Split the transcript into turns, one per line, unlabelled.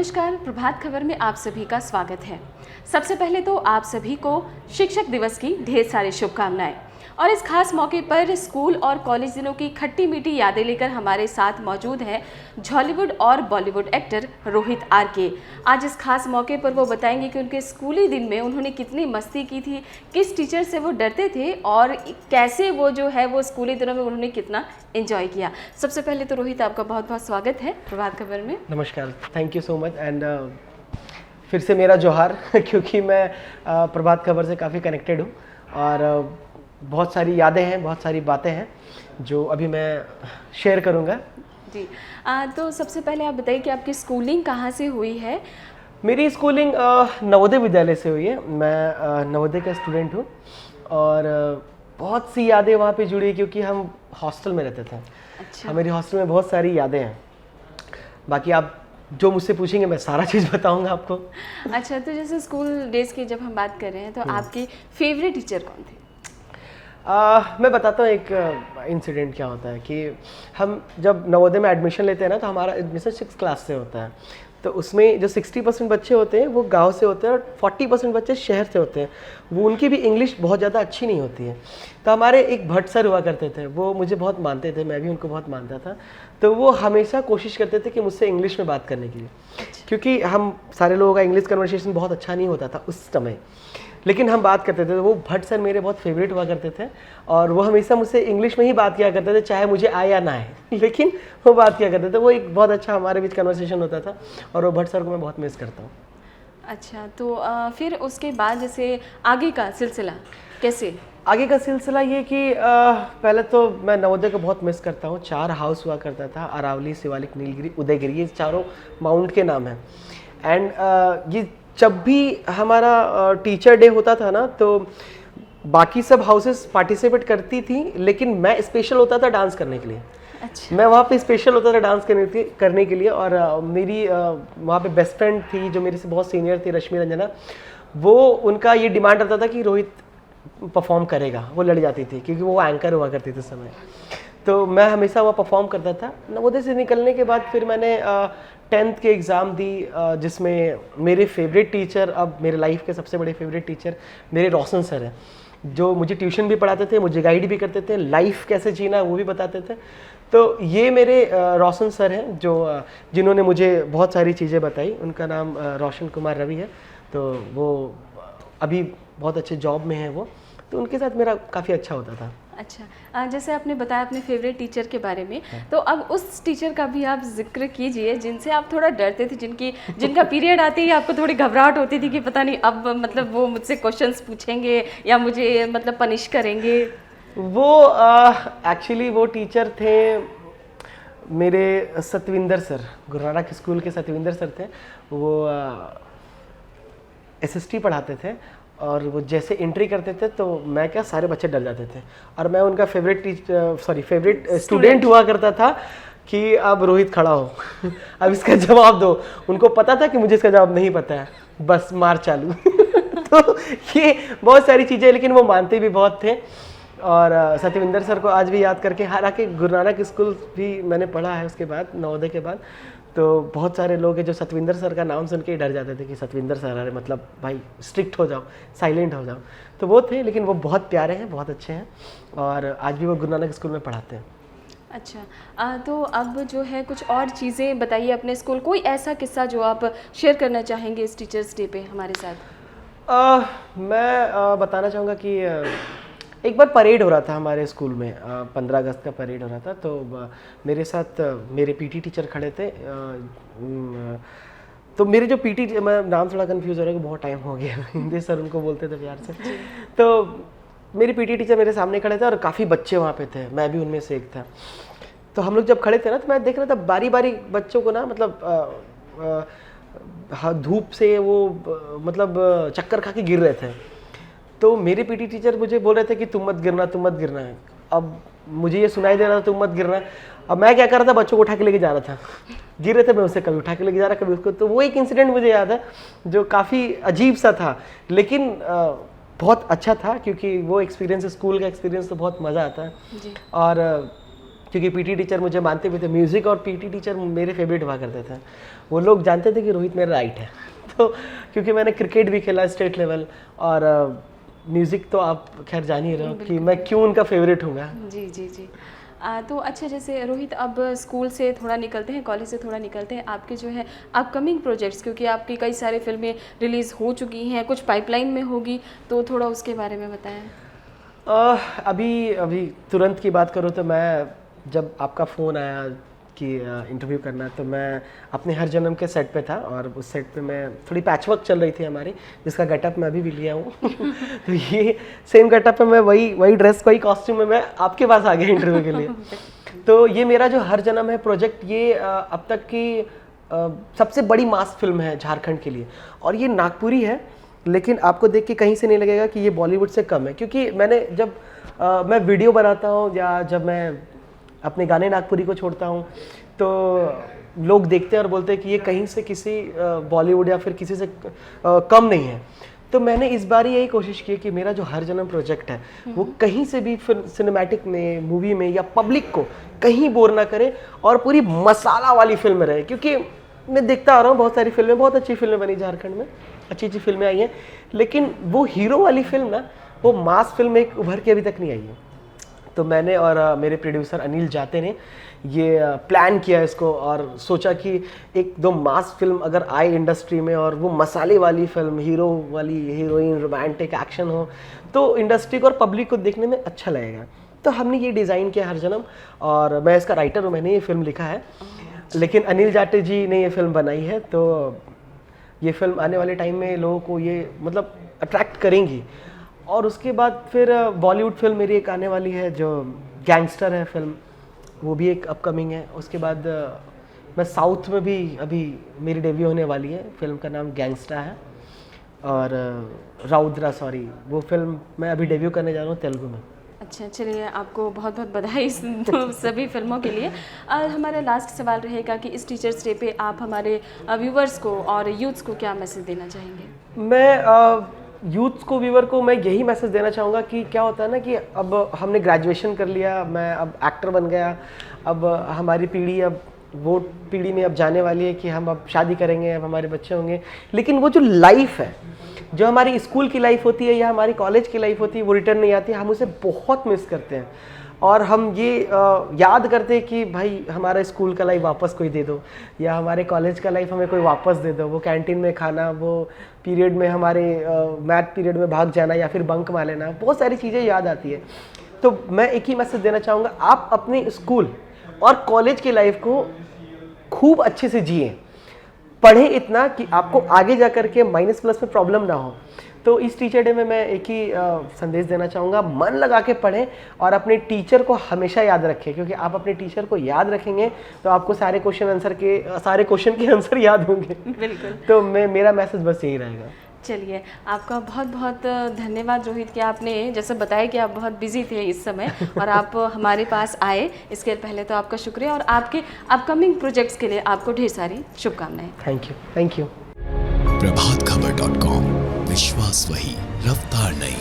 नमस्कार, प्रभात खबर में आप सभी का स्वागत है। सबसे पहले तो आप सभी को शिक्षक दिवस की ढेर सारी शुभकामनाएं। और इस खास मौके पर स्कूल और कॉलेज दिनों की खट्टी मीठी यादें लेकर हमारे साथ मौजूद है हॉलीवुड और बॉलीवुड एक्टर रोहित आर.के। आज इस खास मौके पर वो बताएंगे कि उनके स्कूली दिन में उन्होंने कितनी मस्ती की थी, किस टीचर से वो डरते थे और कैसे वो जो है वो स्कूली दिनों में उन्होंने कितना एंजॉय किया। सबसे पहले तो रोहित, आपका बहुत बहुत स्वागत है प्रभात खबर में।
नमस्कार, thank you so much and फिर से मेरा जोहार क्योंकि मैं प्रभात खबर से काफ़ी कनेक्टेड हूँ और बहुत सारी यादें हैं, बहुत सारी बातें हैं जो अभी मैं शेयर करूँगा
जी। तो सबसे पहले आप बताइए कि आपकी स्कूलिंग कहाँ से हुई है?
मेरी स्कूलिंग नवोदय विद्यालय से हुई है। मैं नवोदय का स्टूडेंट हूँ और बहुत सी यादें वहाँ पे जुड़ी क्योंकि हम हॉस्टल में रहते थे।
अच्छा।
मेरी हॉस्टल में बहुत सारी यादें हैं। बाकी आप जो मुझसे पूछेंगे मैं सारा चीज़ बताऊंगा आपको।
अच्छा, तो जैसे स्कूल डेज की जब हम बात कर रहे हैं तो आपकी फेवरेट टीचर कौन थे?
मैं बताता हूँ एक इंसिडेंट क्या होता है कि हम जब नवोदय में एडमिशन लेते हैं ना तो हमारा एडमिशन 6 क्लास से होता है। तो उसमें जो 60% बच्चे होते हैं वो गांव से होते हैं और 40% बच्चे शहर से होते हैं। वो उनकी भी इंग्लिश बहुत ज़्यादा अच्छी नहीं होती है। तो हमारे एक भट्ट सर हुआ करते थे, वो मुझे बहुत मानते थे, मैं भी उनको बहुत मानता था। तो वो हमेशा कोशिश करते थे कि मुझसे इंग्लिश में बात करने के लिए, क्योंकि हम सारे लोगों का इंग्लिश कन्वर्सेशन बहुत अच्छा नहीं होता था उस समय, लेकिन हम बात करते थे। तो वो भट्ट सर मेरे बहुत फेवरेट हुआ करते थे और वो हमेशा मुझसे इंग्लिश में ही बात किया करते थे, चाहे मुझे आए या ना आए, लेकिन वो बात किया करते थे। वो एक बहुत अच्छा हमारे बीच कन्वर्सेशन होता था और वो भट्ट सर को मैं बहुत मिस करता हूँ।
अच्छा, तो फिर उसके बाद जैसे आगे का सिलसिला कैसे?
आगे का सिलसिला ये कि पहले तो मैं नवोदय को बहुत मिस करता हूँ। 4 हाउस हुआ करता था, अरावली, शिवालिक, नीलगिरी, उदयगिरी, ये चारों माउंट के नाम हैं। एंड ये जब भी हमारा टीचर डे होता था ना तो बाकी सब हाउसेस पार्टिसिपेट करती थी, लेकिन मैं स्पेशल होता था डांस करने के लिए।
अच्छा।
मैं वहाँ पे स्पेशल होता था डांस करने के लिए और मेरी वहाँ पे बेस्ट फ्रेंड थी जो मेरे से बहुत सीनियर थी, रश्मि रंजना। वो उनका ये डिमांड रहता था कि रोहित परफॉर्म करेगा। वो लड़ जाती थी क्योंकि वो एंकर हुआ करती थी समय। तो मैं हमेशा वहाँ परफॉर्म करता था। नवोदय से निकलने के बाद फिर मैंने 10th के एग्ज़ाम दी, जिसमें मेरे फेवरेट टीचर, अब मेरे लाइफ के सबसे बड़े फेवरेट टीचर मेरे रोशन सर हैं, जो मुझे ट्यूशन भी पढ़ाते थे, मुझे गाइड भी करते थे, लाइफ कैसे जीना वो भी बताते थे। तो ये मेरे रोशन सर हैं जो जिन्होंने मुझे बहुत सारी चीज़ें बताई। उनका नाम रोशन कुमार रवि है। तो वो अभी बहुत अच्छे जॉब में हैं वो। तो उनके साथ मेरा काफ़ी अच्छा होता था।
अच्छा, जैसे आपने बताया अपने फेवरेट टीचर के बारे में, तो अब उस टीचर का भी आप जिक्र कीजिए जिनसे आप थोड़ा डरते थे, जिनका पीरियड आते ही आपको थोड़ी घबराहट होती थी कि पता नहीं अब मतलब वो मुझसे क्वेश्चंस पूछेंगे या मुझे मतलब पनिश करेंगे।
वो एक्चुअली वो टीचर थे मेरे सतविंदर सर, गुरु नानक स्कूल के सतविंदर सर थे। वो एसएसटी पढ़ाते थे और वो जैसे एंट्री करते थे तो मैं क्या सारे बच्चे डर जाते थे और मैं उनका फेवरेट स्टूडेंट हुआ करता था कि अब रोहित खड़ा हो अब इसका जवाब दो। उनको पता था कि मुझे इसका जवाब नहीं पता है, बस मार चालू तो ये बहुत सारी चीज़ें, लेकिन वो मानते भी बहुत थे। और सतविंदर सर को आज भी याद करके, हालांकि गुरु नानक स्कूल भी मैंने पढ़ा है उसके बाद, नवोदय के बाद, तो बहुत सारे लोग हैं जो सतविंदर सर का नाम सुन के ही डर जाते थे कि सतविंदर सर, अरे मतलब भाई स्ट्रिक्ट हो जाओ, साइलेंट हो जाओ। तो वो थे, लेकिन वो बहुत प्यारे हैं, बहुत अच्छे हैं और आज भी वो गुरु नानक स्कूल में पढ़ाते हैं।
अच्छा, तो अब जो है कुछ और चीज़ें बताइए अपने स्कूल, कोई ऐसा किस्सा जो आप शेयर करना चाहेंगे इस टीचर्स डे पे हमारे साथ?
मैं बताना चाहूँगा कि एक बार परेड हो रहा था हमारे स्कूल में, 15 अगस्त का परेड हो रहा था। तो मेरे साथ मेरे पीटी टीचर खड़े थे। तो मेरे जो पीटी, मैं नाम थोड़ा कंफ्यूज हो रहा है कि बहुत टाइम हो गया हिंदी सर उनको बोलते थे प्यार से। तो मेरी पीटी टीचर मेरे सामने खड़े थे और काफ़ी बच्चे वहाँ पे थे, मैं भी उनमें से एक था। तो हम लोग जब खड़े थे ना तो मैं देख रहा था बारी बारी बच्चों को ना, मतलब धूप से वो मतलब चक्कर खा के गिर रहे थे। तो मेरे पीटी टीचर मुझे बोल रहे थे कि तुम मत गिरना, तुम मत गिरना है। अब मुझे ये सुनाई दे रहा था तुम मत गिरना। अब मैं क्या कर रहा था, बच्चों को उठा के लेके जा रहा था, गिर रहे थे, मैं उसे कभी उठा के लेके जा रहा, कभी उसको। तो वो एक इंसिडेंट मुझे याद है जो काफ़ी अजीब सा था, लेकिन बहुत अच्छा था क्योंकि वो एक्सपीरियंस, स्कूल का एक्सपीरियंस तो बहुत मज़ा आता है।
जी।
और क्योंकि पीटी टीचर मुझे मानते भी थे, म्यूज़िक और पीटी टीचर मेरे फेवरेट हुआ करते थे। वो लोग जानते थे कि रोहित मेरा राइट है। तो क्योंकि मैंने क्रिकेट भी खेला स्टेट लेवल, और म्यूज़िक तो आप खैर जान ही रहे हो कि मैं क्यों उनका फेवरेट हूँ।
जी जी जी। तो अच्छा, जैसे रोहित अब स्कूल से थोड़ा निकलते हैं, कॉलेज से थोड़ा निकलते हैं, आपके जो है अपकमिंग प्रोजेक्ट्स, क्योंकि आपकी कई सारी फिल्में रिलीज़ हो चुकी हैं, कुछ पाइपलाइन में होगी, तो थोड़ा उसके बारे में बताएं।
अभी तुरंत की बात करूँ तो मैं, जब आपका फ़ोन आया कि इंटरव्यू करना, तो मैं अपने हर जन्म के सेट पे था, और उस सेट पे मैं थोड़ी पैचवर्क चल रही थी हमारी, जिसका गेटअप मैं अभी भी लिया हूँ। तो ये सेम गेटअप पे मैं वही ड्रेस, वही कॉस्ट्यूम में मैं आपके पास आ गया इंटरव्यू के लिए। तो ये मेरा जो हर जन्म है प्रोजेक्ट, ये अब तक की सबसे बड़ी मास फिल्म है झारखंड के लिए, और ये नागपुरी है, लेकिन आपको देख के कहीं से नहीं लगेगा कि ये बॉलीवुड से कम है, क्योंकि मैंने जब मैं वीडियो बनाता हूँ या जब मैं अपने गाने नागपुरी को छोड़ता हूँ, तो लोग देखते हैं और बोलते हैं कि ये कहीं से किसी बॉलीवुड या फिर किसी से कम नहीं है। तो मैंने इस बार यही कोशिश की कि मेरा जो हर जन्म प्रोजेक्ट है वो कहीं से भी फिर सिनेमैटिक में, मूवी में या पब्लिक को कहीं बोर ना करे, और पूरी मसाला वाली फिल्म रहे। क्योंकि मैं देखता आ रहा हूँ बहुत सारी फिल्में, बहुत अच्छी फिल्में बनी झारखंड में, अच्छी अच्छी फिल्में आई हैं, लेकिन वो हीरो वाली फिल्म ना, वो मास फिल्म एक उभर के अभी तक नहीं आई है। तो मैंने और मेरे प्रोड्यूसर अनिल जाते ने ये प्लान किया इसको, और सोचा कि एक दो मास फिल्म अगर आए इंडस्ट्री में, और वो मसाले वाली फिल्म, हीरो वाली, हीरोइन, रोमांटिक एक्शन हो, तो इंडस्ट्री को और पब्लिक को देखने में अच्छा लगेगा। तो हमने ये डिज़ाइन किया हर जन्म, और मैं इसका राइटर हूँ, मैंने ये फिल्म लिखा है, लेकिन अनिल जाटे जी ने ये फिल्म बनाई है। तो ये फिल्म आने वाले टाइम में लोगों को ये मतलब अट्रैक्ट करेंगी। और उसके बाद फिर बॉलीवुड फिल्म मेरी एक आने वाली है जो गैंगस्टर है फिल्म, वो भी एक अपकमिंग है। उसके बाद मैं साउथ में भी अभी मेरी डेब्यू होने वाली है, फिल्म का नाम गैंगस्टर है, और राउद्रा, सॉरी, वो फिल्म मैं अभी डेब्यू करने जा रहा हूँ तेलुगु में।
अच्छा, चलिए, आपको बहुत बहुत बधाई इस सभी फिल्मों के लिए। हमारा लास्ट सवाल रहेगा कि इस टीचर्स डे पे आप हमारे व्यूवर्स को और यूथ्स को क्या मैसेज देना चाहेंगे?
मैं यूथ को, व्यूवर को मैं यही मैसेज देना चाहूँगा कि क्या होता है ना कि अब हमने ग्रेजुएशन कर लिया, मैं अब एक्टर बन गया, अब हमारी पीढ़ी, अब वो पीढ़ी में अब जाने वाली है कि हम अब शादी करेंगे, अब हमारे बच्चे होंगे, लेकिन वो जो लाइफ है, जो हमारी स्कूल की लाइफ होती है या हमारी कॉलेज की लाइफ होती है, वो रिटर्न नहीं आती, हम उसे बहुत मिस करते हैं। और हम ये याद करते हैं कि भाई हमारा स्कूल का लाइफ वापस कोई दे दो, या हमारे कॉलेज का लाइफ हमें कोई वापस दे दो, वो कैंटीन में खाना, वो पीरियड में हमारे मैथ पीरियड में भाग जाना या फिर बंक मार लेना, बहुत सारी चीज़ें याद आती है। तो मैं एक ही मैसेज देना चाहूँगा, आप अपने स्कूल और कॉलेज की लाइफ को खूब अच्छे से जिए, पढ़ें इतना कि आपको आगे जा कर के माइनस प्लस में प्रॉब्लम ना हो। तो इस टीचर डे में मैं एक ही संदेश देना चाहूँगा, मन लगा के पढ़ें और अपने टीचर को हमेशा याद रखें, क्योंकि आप अपने टीचर को याद रखेंगे तो आपको सारे क्वेश्चन के आंसर याद होंगे।
बिल्कुल।
तो मेरा मैसेज बस यही रहेगा।
चलिए, आपका बहुत बहुत धन्यवाद रोहित, कि आपने जैसे बताया कि आप बहुत बिजी थे इस समय और आप हमारे पास आए, इसके पहले तो आपका शुक्रिया, और आपके अपकमिंग प्रोजेक्ट्स के लिए आपको ढेर सारी शुभकामनाएं।
Thank you.
प्रभातखबर.com, विश्वास वही, रफ्तार नहीं।